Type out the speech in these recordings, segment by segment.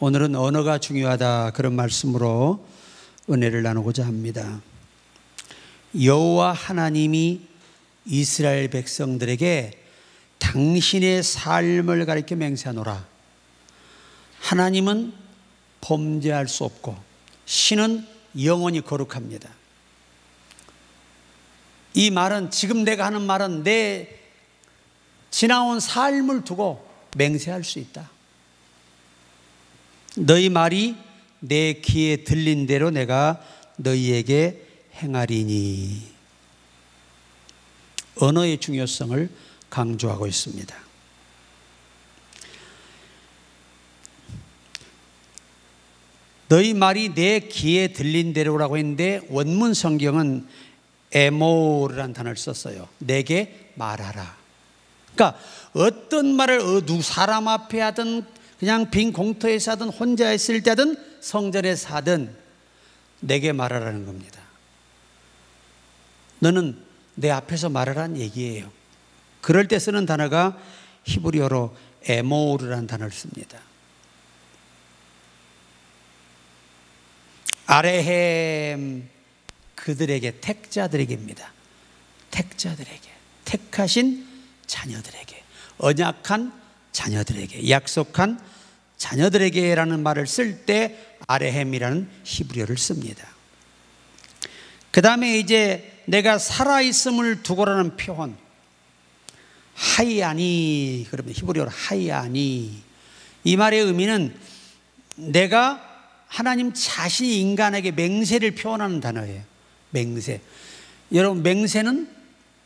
오늘은 언어가 중요하다, 그런 말씀으로 은혜를 나누고자 합니다. 여호와 하나님이 이스라엘 백성들에게 당신의 삶을 가리켜 맹세하노라. 하나님은 범죄할 수 없고 신은 영원히 거룩합니다. 이 말은, 지금 내가 하는 말은 내 지나온 삶을 두고 맹세할 수 있다. 너희 말이 내 귀에 들린 대로 내가 너희에게 행하리니. 언어의 중요성을 강조하고 있습니다. 너희 말이 내 귀에 들린 대로라고 했는데 원문 성경은 에모르라는 단어를 썼어요. 내게 말하라. 그러니까 어떤 말을 누구 사람 앞에 하든 그냥 빈 공터에서 하든 혼자 있을 때 하든 성전에서 하든 내게 말하라는 겁니다. 너는 내 앞에서 말하라는 얘기예요. 그럴 때 쓰는 단어가 히브리어로 에모르라는 단어를 씁니다. 아레헴, 그들에게, 택자들에게입니다. 택자들에게, 택하신 자녀들에게, 언약한 자녀들에게, 약속한 자녀들에게라는 말을 쓸 때 아레헴이라는 히브리어를 씁니다. 그 다음에 이제 내가 살아있음을 두고라는 표현, 하이아니, 그러면 히브리어로 하이아니. 이 말의 의미는 내가 하나님 자신이 인간에게 맹세를 표현하는 단어예요. 맹세. 여러분, 맹세는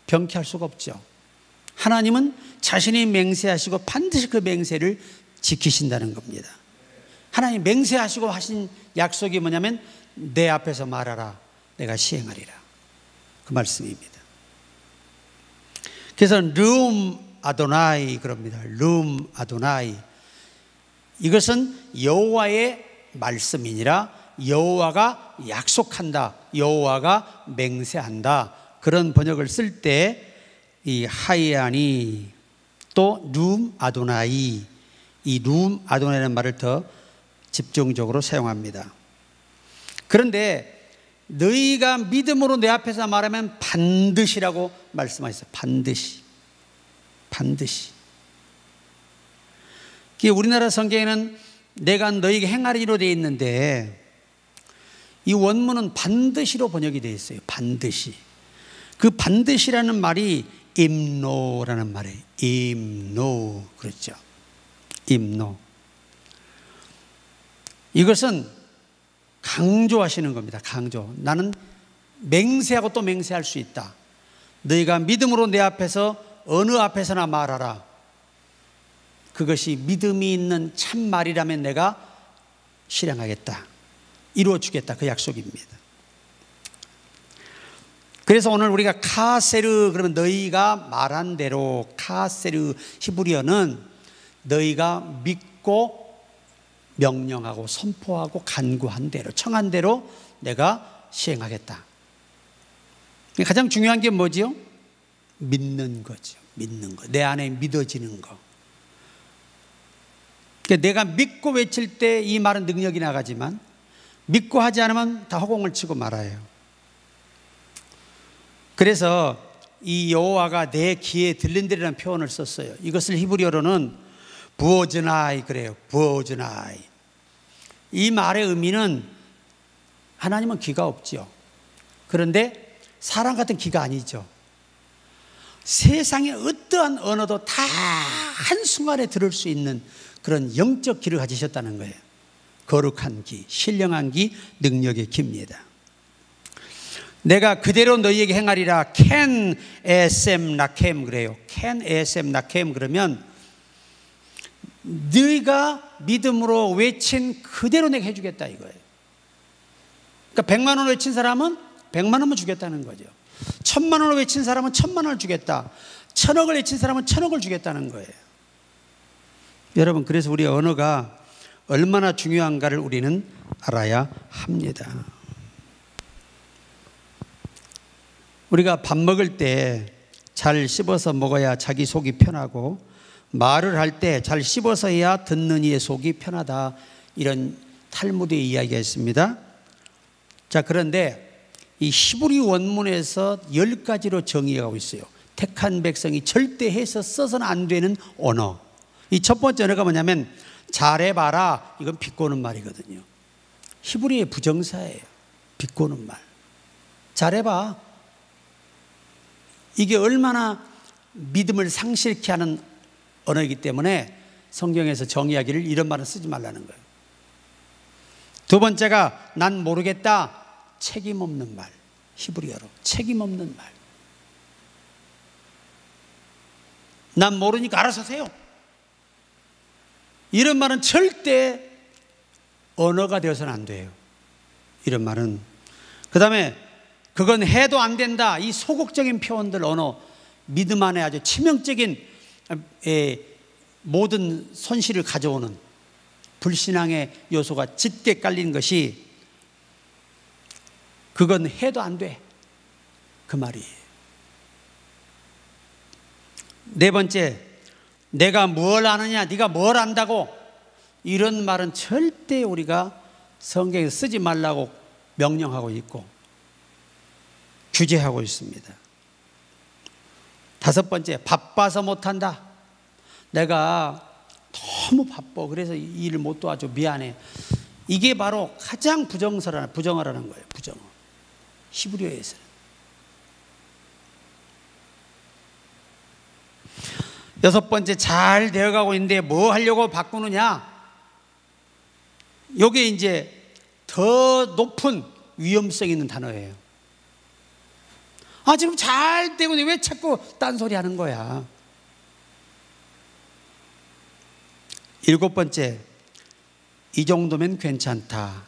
병쾌할 수가 없죠. 하나님은 자신이 맹세하시고 반드시 그 맹세를 지키신다는 겁니다. 하나님 맹세하시고 하신 약속이 뭐냐면 내 앞에서 말하라, 내가 시행하리라, 그 말씀입니다. 그래서 룸 아도나이 그럽니다. 룸 아도나이. 이것은 여호와의 말씀이니라, 여호와가 약속한다, 여호와가 맹세한다, 그런 번역을 쓸 때 이 하이아니 또 룸 아도나이, 이 룸 아도나이라는 말을 더 집중적으로 사용합니다. 그런데 너희가 믿음으로 내 앞에서 말하면 반드시라고 말씀하셨어요. 반드시. 반드시. 우리나라 성경에는 내가 너희에게 행하리로 되어 있는데 이 원문은 반드시로 번역이 되어 있어요. 반드시. 그 반드시라는 말이 임노라는 말이에요. 임노. 그렇죠. 임노. 이것은 강조하시는 겁니다. 강조. 나는 맹세하고 또 맹세할 수 있다. 너희가 믿음으로 내 앞에서 어느 앞에서나 말하라. 그것이 믿음이 있는 참말이라면 내가 실행하겠다, 이루어주겠다, 그 약속입니다. 그래서 오늘 우리가 카세르, 그러면 너희가 말한 대로, 카세르 히브리어는 너희가 믿고 명령하고 선포하고 간구한 대로, 청한 대로 내가 시행하겠다. 가장 중요한 게 뭐지요? 믿는 거죠. 믿는 거. 내 안에 믿어지는 거. 내가 믿고 외칠 때 이 말은 능력이 나가지만 믿고 하지 않으면 다 허공을 치고 말아요. 그래서 이 여호와가 내 귀에 들린다라는 표현을 썼어요. 이것을 히브리어로는 부오즈나이 그래요. 부오즈나이. 이 말의 의미는 하나님은 귀가 없죠. 그런데 사람 같은 귀가 아니죠. 세상의 어떠한 언어도 다 한순간에 들을 수 있는 그런 영적 귀를 가지셨다는 거예요. 거룩한 귀, 신령한 귀, 능력의 귀입니다. 내가 그대로 너희에게 행하리라. 켄 에셈 나켐 그래요. 켄 에셈 나켐 그러면 네가 믿음으로 외친 그대로 내가 해주겠다 이거예요. 그러니까 100만 원 외친 사람은 100만 원만 주겠다는 거죠. 1000만 원을 외친 사람은 1000만 원을 주겠다. 1000억을 외친 사람은 1000억을 주겠다는 거예요. 여러분, 그래서 우리 언어가 얼마나 중요한가를 우리는 알아야 합니다. 우리가 밥 먹을 때 잘 씹어서 먹어야 자기 속이 편하고, 말을 할 때 잘 씹어서 해야 듣는 이의 속이 편하다, 이런 탈무드의 이야기가 있습니다. 자, 그런데 이 히브리 원문에서 10가지로 정의하고 있어요. 택한 백성이 절대 해서 써서는 안 되는 언어. 이 첫 번째 언어가 뭐냐면 잘해봐라. 이건 비꼬는 말이거든요. 히브리의 부정사예요. 비꼬는 말. 잘해봐. 이게 얼마나 믿음을 상실케 하는 언어이기 때문에 성경에서 정의하기를 이런 말은 쓰지 말라는 거예요. 두 번째가 난 모르겠다. 책임 없는 말. 히브리어로 책임 없는 말. 난 모르니까 알아서 하세요. 이런 말은 절대 언어가 되어서는 안 돼요. 이런 말은. 그 다음에 그건 해도 안 된다. 이 소극적인 표현들 언어, 믿음 안에 아주 치명적인 모든 손실을 가져오는 불신앙의 요소가 짙게 깔린 것이 그건 해도 안 돼. 그 말이에요. 네 번째, 내가 뭘 아느냐, 네가 뭘 안다고, 이런 말은 절대 우리가 성경에 쓰지 말라고 명령하고 있고 규제하고 있습니다. 다섯 번째, 바빠서 못한다. 내가 너무 바빠. 그래서 이 일을 못 도와줘. 미안해. 이게 바로 가장 부정어라는 거예요. 부정어. 히브리어에서는. 여섯 번째, 잘 되어가고 있는데 뭐 하려고 바꾸느냐. 이게 이제 더 높은 위험성 있는 단어예요. 아, 지금 잘 되고 있는데 왜 자꾸 딴소리 하는 거야. 일곱 번째, 이 정도면 괜찮다.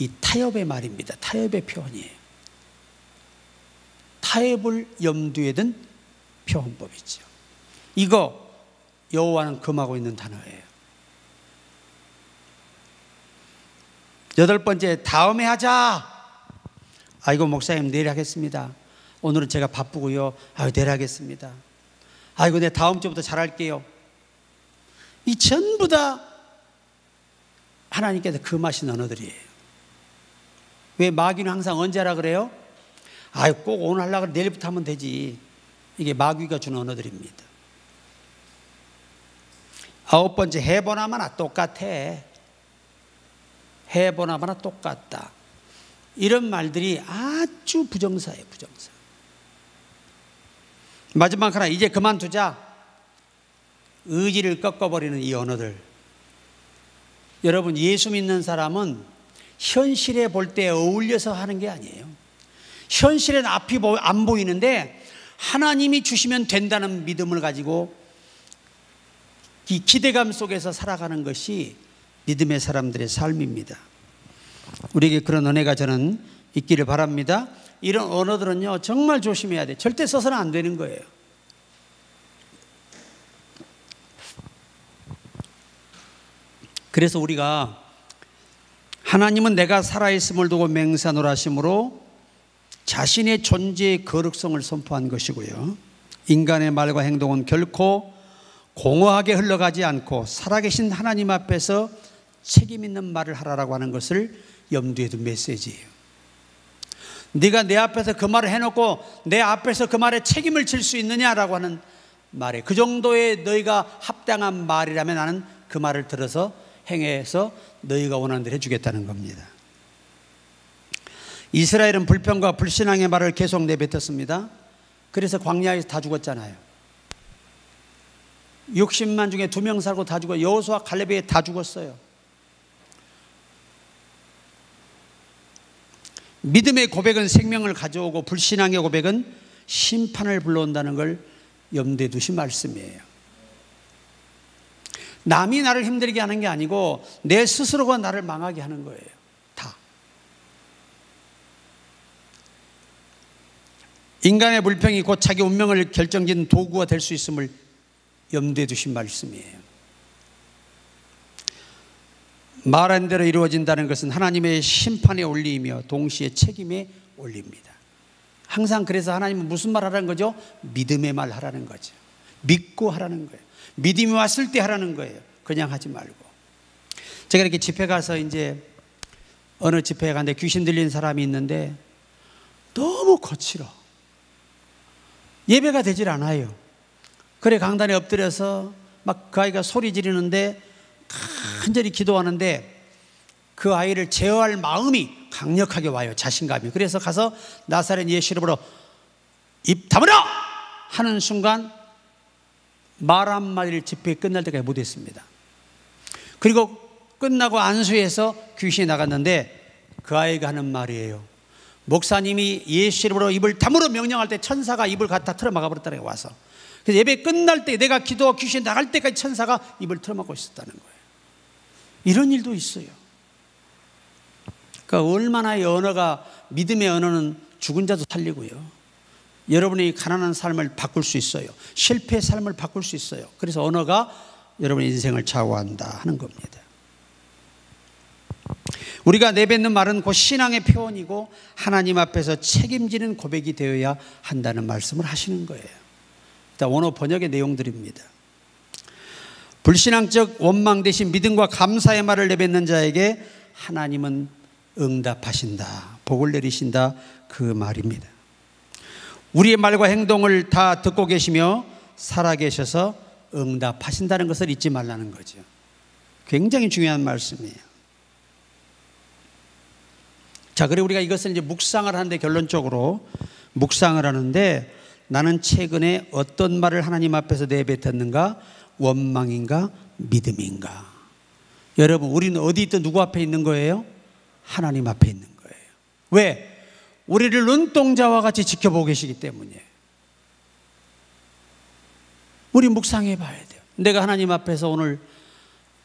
이 타협의 말입니다. 타협의 표현이에요. 타협을 염두에 둔 표현법이죠. 이거 여호와는 금하고 있는 단어예요. 여덟 번째, 다음에 하자. 아이고 목사님 내일 하겠습니다. 오늘은 제가 바쁘고요. 아유 내일 하겠습니다. 아이고 내 다음 주부터 잘할게요. 이 전부 다 하나님께서 금하신 언어들이에요. 왜 마귀는 항상 언제 하라 그래요? 아유 꼭 오늘 하려고 내일부터 하면 되지. 이게 마귀가 준 언어들입니다. 아홉 번째, 해보나 마나 똑같아. 해보나 마나 똑같다. 이런 말들이 아주 부정사예요. 부정사. 마지막 하나, 이제 그만두자. 의지를 꺾어버리는 이 언어들. 여러분, 예수 믿는 사람은 현실에 볼 때 어울려서 하는 게 아니에요. 현실엔 앞이 안 보이는데 하나님이 주시면 된다는 믿음을 가지고 이 기대감 속에서 살아가는 것이 믿음의 사람들의 삶입니다. 우리에게 그런 은혜가 저는 있기를 바랍니다. 이런 언어들은요 정말 조심해야 돼. 절대 써서는 안 되는 거예요. 그래서 우리가 하나님은 내가 살아있음을 두고 맹세하노라 하심으로 자신의 존재의 거룩성을 선포한 것이고요. 인간의 말과 행동은 결코 공허하게 흘러가지 않고 살아계신 하나님 앞에서 책임 있는 말을 하라고 하는 것을 염두에 둔 메시지예요. 네가 내 앞에서 그 말을 해놓고 내 앞에서 그 말에 책임을 질 수 있느냐라고 하는 말에 그 정도의 너희가 합당한 말이라면 나는 그 말을 들어서 행해서 너희가 원하는 대로 해주겠다는 겁니다. 이스라엘은 불평과 불신앙의 말을 계속 내뱉었습니다. 그래서 광야에서 다 죽었잖아요. 60만 중에 2명 살고 다 죽어. 여호수아 갈렙에 다 죽었어요. 믿음의 고백은 생명을 가져오고 불신앙의 고백은 심판을 불러온다는 걸 염두에 두신 말씀이에요. 남이 나를 힘들게 하는 게 아니고 내 스스로가 나를 망하게 하는 거예요. 다. 인간의 불평이 곧 자기 운명을 결정짓는 도구가 될 수 있음을 염두에 두신 말씀이에요. 말한 대로 이루어진다는 것은 하나님의 심판에 올리며 동시에 책임에 올립니다. 항상 그래서 하나님은 무슨 말 하라는 거죠? 믿음의 말 하라는 거죠. 믿고 하라는 거예요. 믿음이 왔을 때 하라는 거예요. 그냥 하지 말고. 제가 이렇게 집회 가서 이제 어느 집회에 갔는데 귀신 들린 사람이 있는데 너무 거칠어. 예배가 되질 않아요. 그래 강단에 엎드려서 막 그 아이가 소리 지르는데 간절히 기도하는데 그 아이를 제어할 마음이 강력하게 와요. 자신감이. 그래서 가서 나사렛 예수 이름으로 입 다물어! 하는 순간 말 한마디를 집회 끝날 때까지 못했습니다. 그리고 끝나고 안수해서 귀신이 나갔는데 그 아이가 하는 말이에요. 목사님이 예수 이름으로 입을 다물어 명령할 때 천사가 입을 갖다 틀어막아버렸다는 거예요. 와서. 그래서 예배 끝날 때 내가 기도하고 귀신이 나갈 때까지 천사가 입을 틀어막고 있었다는 거예요. 이런 일도 있어요. 그러니까 얼마나 이 언어가, 믿음의 언어는 죽은 자도 살리고요, 여러분이 가난한 삶을 바꿀 수 있어요. 실패의 삶을 바꿀 수 있어요. 그래서 언어가 여러분의 인생을 좌우한다 하는 겁니다. 우리가 내뱉는 말은 곧 신앙의 표현이고 하나님 앞에서 책임지는 고백이 되어야 한다는 말씀을 하시는 거예요. 일단 원어 번역의 내용들입니다. 불신앙적 원망 대신 믿음과 감사의 말을 내뱉는 자에게 하나님은 응답하신다, 복을 내리신다, 그 말입니다. 우리의 말과 행동을 다 듣고 계시며 살아계셔서 응답하신다는 것을 잊지 말라는 거죠. 굉장히 중요한 말씀이에요. 자, 그리고 우리가 이것을 이제 묵상을 하는데, 결론적으로 묵상을 하는데, 나는 최근에 어떤 말을 하나님 앞에서 내뱉었는가? 원망인가? 믿음인가? 여러분, 우리는 어디 있든 누구 앞에 있는 거예요? 하나님 앞에 있는 거예요. 왜? 우리를 눈동자와 같이 지켜보고 계시기 때문이에요. 우리 묵상해 봐야 돼요. 내가 하나님 앞에서 오늘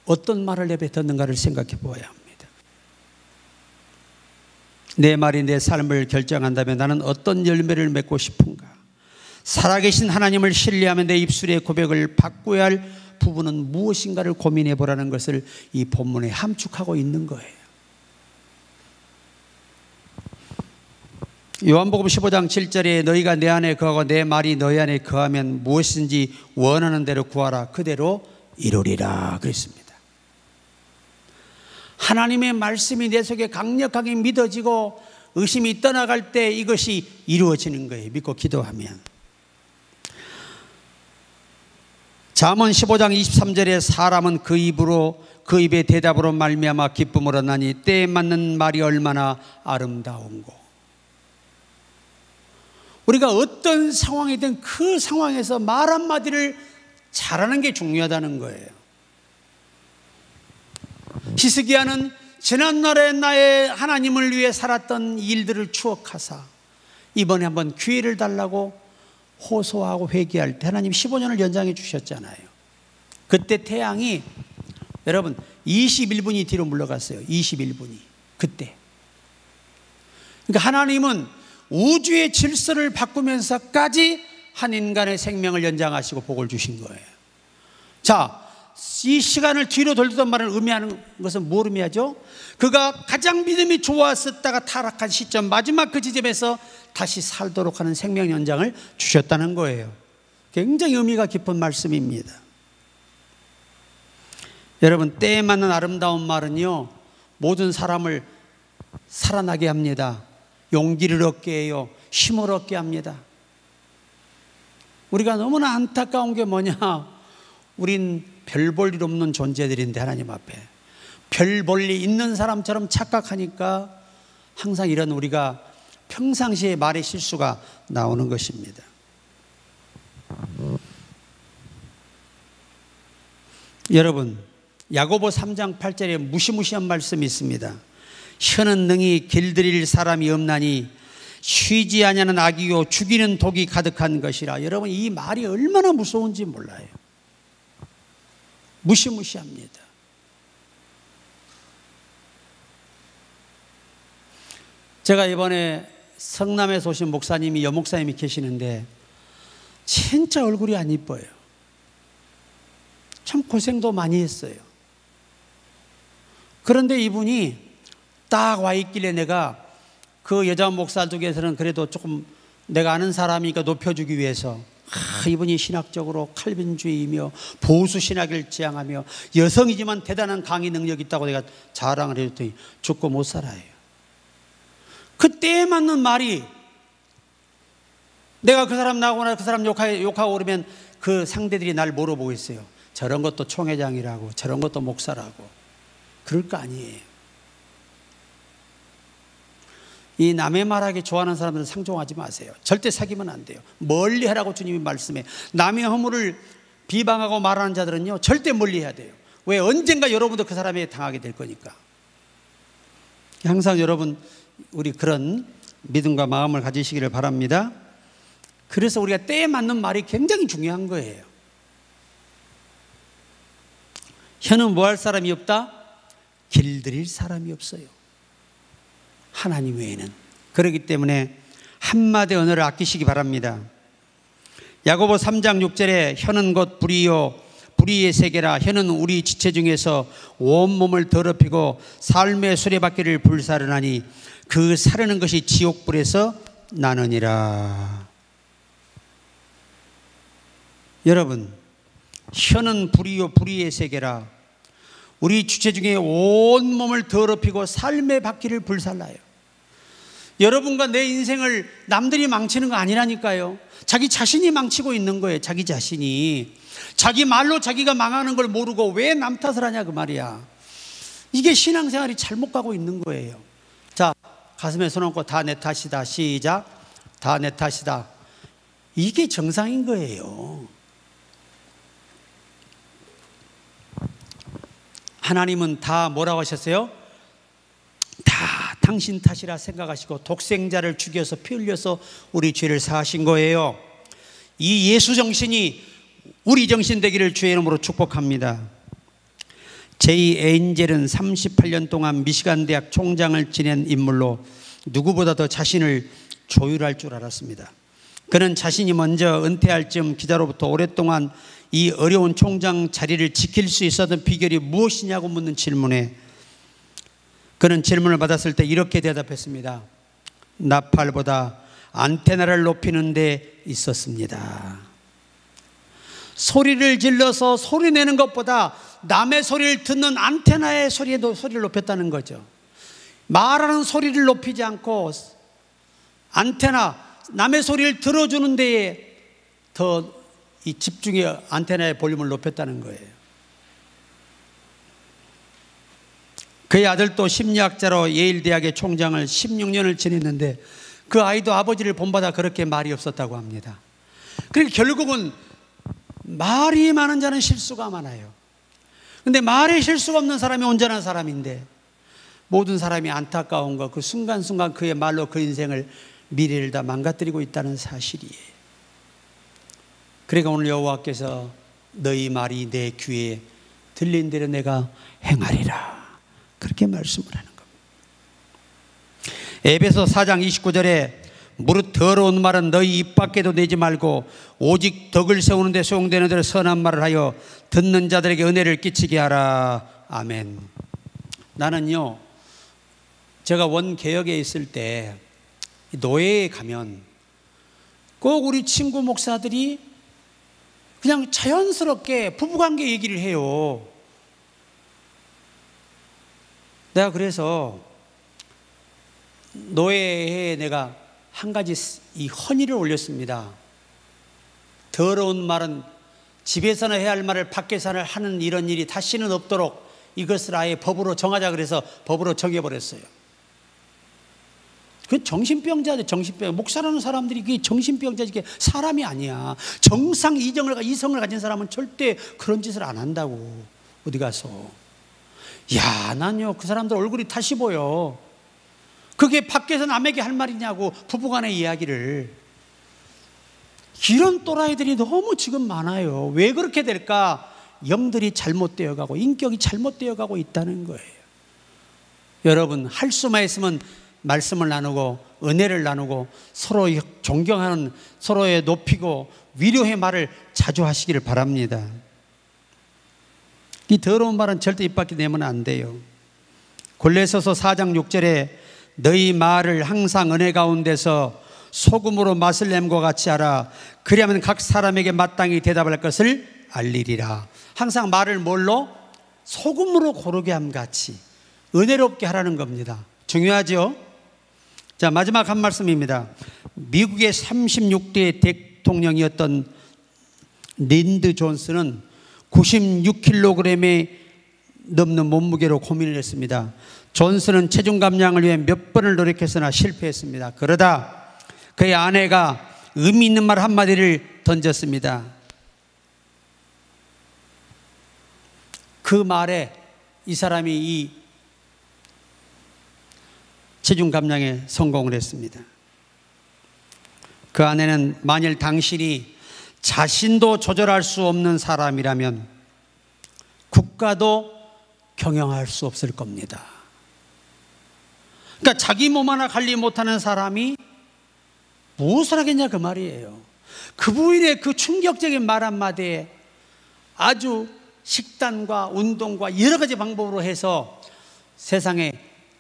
어떤 말을 내뱉었는가를 생각해 보아야 합니다. 내 말이 내 삶을 결정한다면 나는 어떤 열매를 맺고 싶은가? 살아계신 하나님을 신뢰하며 내 입술의 고백을 바꿔야 할 부분은 무엇인가를 고민해 보라는 것을 이 본문에 함축하고 있는 거예요. 요한복음 15장 7절에 너희가 내 안에 거하고 내 말이 너희 안에 거하면 무엇인지 원하는 대로 구하라, 그대로 이루리라 그랬습니다. 하나님의 말씀이 내 속에 강력하게 믿어지고 의심이 떠나갈 때 이것이 이루어지는 거예요. 믿고 기도하면. 잠언 15장 23절에 사람은 그 입의 대답으로 말미암아 기쁨을 얻나니 때에 맞는 말이 얼마나 아름다운고. 우리가 어떤 상황이든 그 상황에서 말 한마디를 잘하는 게 중요하다는 거예요. 히스기야는 지난날에 나의 하나님을 위해 살았던 일들을 추억하사 이번에 한번 기회를 달라고 호소하고 회개할 때 하나님 15년을 연장해 주셨잖아요. 그때 태양이 여러분 21분이 뒤로 물러갔어요. 21분이 그때. 그러니까 하나님은 우주의 질서를 바꾸면서까지 한 인간의 생명을 연장하시고 복을 주신 거예요. 자, 이 시간을 뒤로 돌리던 말을 의미하는 것은 뭘 의미하죠? 그가 가장 믿음이 좋았었다가 타락한 시점, 마지막 그 지점에서 다시 살도록 하는 생명 연장을 주셨다는 거예요. 굉장히 의미가 깊은 말씀입니다. 여러분, 때에 맞는 아름다운 말은요, 모든 사람을 살아나게 합니다. 용기를 얻게 해요. 힘을 얻게 합니다. 우리가 너무나 안타까운 게 뭐냐? 우린 별 볼 일 없는 존재들인데 하나님 앞에 별 볼 일 있는 사람처럼 착각하니까 항상 이런 우리가 평상시에 말의 실수가 나오는 것입니다. 여러분, 야고보 3장 8절에 무시무시한 말씀이 있습니다. 혀는 능히 길들일 사람이 없나니 쉬지 아니하는 악이요 죽이는 독이 가득한 것이라. 여러분, 이 말이 얼마나 무서운지 몰라요. 무시무시합니다. 제가 이번에 성남에서 오신 목사님이, 여목사님이 계시는데 진짜 얼굴이 안 이뻐요. 참 고생도 많이 했어요. 그런데 이분이 딱 와 있길래 내가 그 여자 목사들께서는 그래도 조금 내가 아는 사람이니까 높여주기 위해서 이분이 신학적으로 칼빈주의이며 보수 신학을 지향하며 여성이지만 대단한 강의 능력이 있다고 내가 자랑을 해줬더니 죽고 못 살아요. 그때에 맞는 말이, 내가 그 사람 나오거나 그 사람 욕하고 그러면 그 상대들이 날 뭐로 보고 있어요? 저런 것도 총회장이라고, 저런 것도 목사라고. 그럴 거 아니에요. 이 남의 말하기 좋아하는 사람들은 상종하지 마세요. 절대 사귀면 안 돼요. 멀리 하라고 주님이 말씀해. 남의 허물을 비방하고 말하는 자들은요, 절대 멀리 해야 돼요. 왜? 언젠가 여러분도 그 사람에게 당하게 될 거니까. 항상 여러분, 우리 그런 믿음과 마음을 가지시기를 바랍니다. 그래서 우리가 때에 맞는 말이 굉장히 중요한 거예요. 혀는 뭐 할 사람이 없다? 길들일 사람이 없어요. 하나님 외에는. 그렇기 때문에 한마디 언어를 아끼시기 바랍니다. 야고보 3장 6절에 혀는 곧 불이요 불의의 세계라. 혀는 우리 지체 중에서 온몸을 더럽히고 삶의 수레바퀴를 불사르나니 그 사르는 것이 지옥불에서 나느니라. 여러분, 혀는 불이요 불의의 세계라. 우리 주체 중에 온몸을 더럽히고 삶의 바퀴를 불살라요. 여러분과 내 인생을 남들이 망치는 거 아니라니까요. 자기 자신이 망치고 있는 거예요. 자기 자신이. 자기 말로 자기가 망하는 걸 모르고 왜 남 탓을 하냐 그 말이야. 이게 신앙생활이 잘못 가고 있는 거예요. 자, 가슴에 손 얹고 다 내 탓이다. 시작. 다 내 탓이다. 이게 정상인 거예요. 하나님은 다 뭐라고 하셨어요? 다 당신 탓이라 생각하시고 독생자를 죽여서 피 흘려서 우리 죄를 사하신 거예요. 이 예수 정신이 우리 정신 되기를 주의 이름으로 축복합니다. 제이 에인젤은 38년 동안 미시간 대학 총장을 지낸 인물로 누구보다 더 자신을 조율할 줄 알았습니다. 그는 자신이 먼저 은퇴할 즈음 기자로부터 오랫동안 이 어려운 총장 자리를 지킬 수 있었던 비결이 무엇이냐고 묻는 질문에 그는 질문을 받았을 때 이렇게 대답했습니다. 나팔보다 안테나를 높이는 데 있었습니다. 소리를 질러서 소리 내는 것보다 남의 소리를 듣는 안테나의 소리를 높였다는 거죠. 말하는 소리를 높이지 않고 안테나, 남의 소리를 들어주는 데에 더 이 집중의 안테나의 볼륨을 높였다는 거예요. 그의 아들도 심리학자로 예일대학의 총장을 16년을 지냈는데 그 아이도 아버지를 본받아 그렇게 말이 없었다고 합니다. 그러니까 결국은 말이 많은 자는 실수가 많아요. 그런데 말에 실수가 없는 사람이 온전한 사람인데 모든 사람이 안타까운 거, 그 순간순간 그의 말로 그 인생을, 미래를 다 망가뜨리고 있다는 사실이에요. 그러니까 오늘 여호와께서 너희 말이 내 귀에 들린 대로 내가 행하리라, 그렇게 말씀을 하는 겁니다. 에베소 4장 29절에 무릇 더러운 말은 너희 입 밖에도 내지 말고 오직 덕을 세우는 데 소용되는 대로 선한 말을 하여 듣는 자들에게 은혜를 끼치게 하라. 아멘. 나는요, 제가 원개혁에 있을 때 노예에 가면 꼭 우리 친구 목사들이 그냥 자연스럽게 부부관계 얘기를 해요. 내가 그래서 노예에 내가 한 가지 이 헌의를 올렸습니다. 더러운 말은 집에서는 해야 할 말을 밖에서는 하는 이런 일이 다시는 없도록 이것을 아예 법으로 정하자 그래서 법으로 정해버렸어요. 그 정신병자들, 정신병. 목사라는 사람들이 그게 정신병자지, 그게 사람이 아니야. 정상 이성을 가진 사람은 절대 그런 짓을 안 한다고. 어디 가서. 야, 난요, 그 사람들 얼굴이 다시 보여. 그게 밖에서 남에게 할 말이냐고, 부부간의 이야기를. 이런 또라이들이 너무 지금 많아요. 왜 그렇게 될까? 영들이 잘못되어 가고 인격이 잘못되어 가고 있다는 거예요. 여러분, 할 수만 있으면 말씀을 나누고 은혜를 나누고 서로 존경하는, 서로의 높이고 위로의 말을 자주 하시기를 바랍니다. 이 더러운 말은 절대 입 밖에 내면 안 돼요. 골로새서 4장 6절에 너희 말을 항상 은혜 가운데서 소금으로 맛을 냄과 같이 하라. 그리하면 각 사람에게 마땅히 대답할 것을 알리리라. 항상 말을 뭘로? 소금으로 고르게 함 같이 은혜롭게 하라는 겁니다. 중요하죠? 자, 마지막 한 말씀입니다. 미국의 36대 대통령이었던 린드 존슨은 96kg에 넘는 몸무게로 고민을 했습니다. 존슨은 체중 감량을 위해 몇 번을 노력했으나 실패했습니다. 그러다 그의 아내가 의미 있는 말 한마디를 던졌습니다. 그 말에 이 사람이 이 체중 감량에 성공을 했습니다. 그 아내는 만일 당신이 자신도 조절할 수 없는 사람이라면 국가도 경영할 수 없을 겁니다. 그러니까 자기 몸 하나 관리 못하는 사람이 무엇을 하겠냐 그 말이에요. 그 부인의 그 충격적인 말 한마디에 아주 식단과 운동과 여러 가지 방법으로 해서 세상에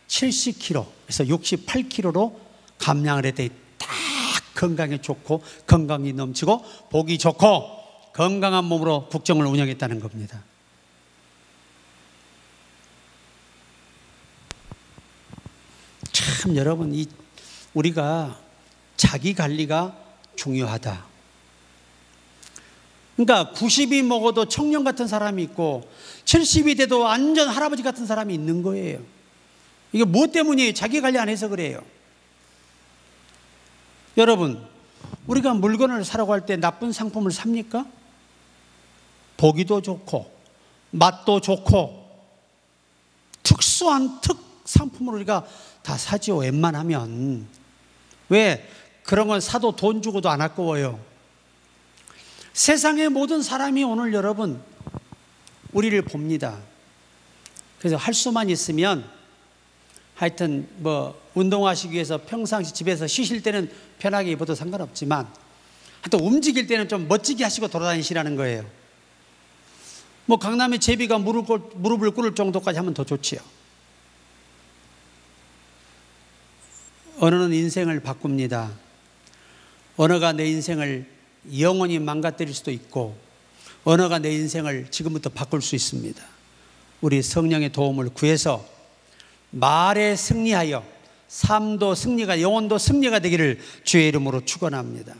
70kg에서 68kg로 감량을 했더니 딱 건강에 좋고 건강이 넘치고 복이 좋고 건강한 몸으로 국정을 운영했다는 겁니다. 참 여러분, 우리가 자기 관리가 중요하다. 그러니까 90이 먹어도 청년 같은 사람이 있고 70이 돼도 완전 할아버지 같은 사람이 있는 거예요. 이게 무엇 때문이에요? 자기 관리 안 해서 그래요. 여러분, 우리가 물건을 사라고 할 때 나쁜 상품을 삽니까? 보기도 좋고 맛도 좋고 특수한 특상품을 우리가 다 사지요. 웬만하면. 왜? 그런 건 사도 돈 주고도 안 아까워요. 세상의 모든 사람이 오늘 여러분 우리를 봅니다. 그래서 할 수만 있으면 하여튼 운동하시기 위해서 평상시 집에서 쉬실 때는 편하게 입어도 상관없지만 하여튼 움직일 때는 좀 멋지게 하시고 돌아다니시라는 거예요. 강남의 제비가 무릎을 꿇을 정도까지 하면 더 좋지요. 언어는 인생을 바꿉니다. 언어가 내 인생을 영원히 망가뜨릴 수도 있고 언어가 내 인생을 지금부터 바꿀 수 있습니다. 우리 성령의 도움을 구해서 말에 승리하여 삶도 승리가 영혼도 승리가 되기를 주의 이름으로 축원합니다.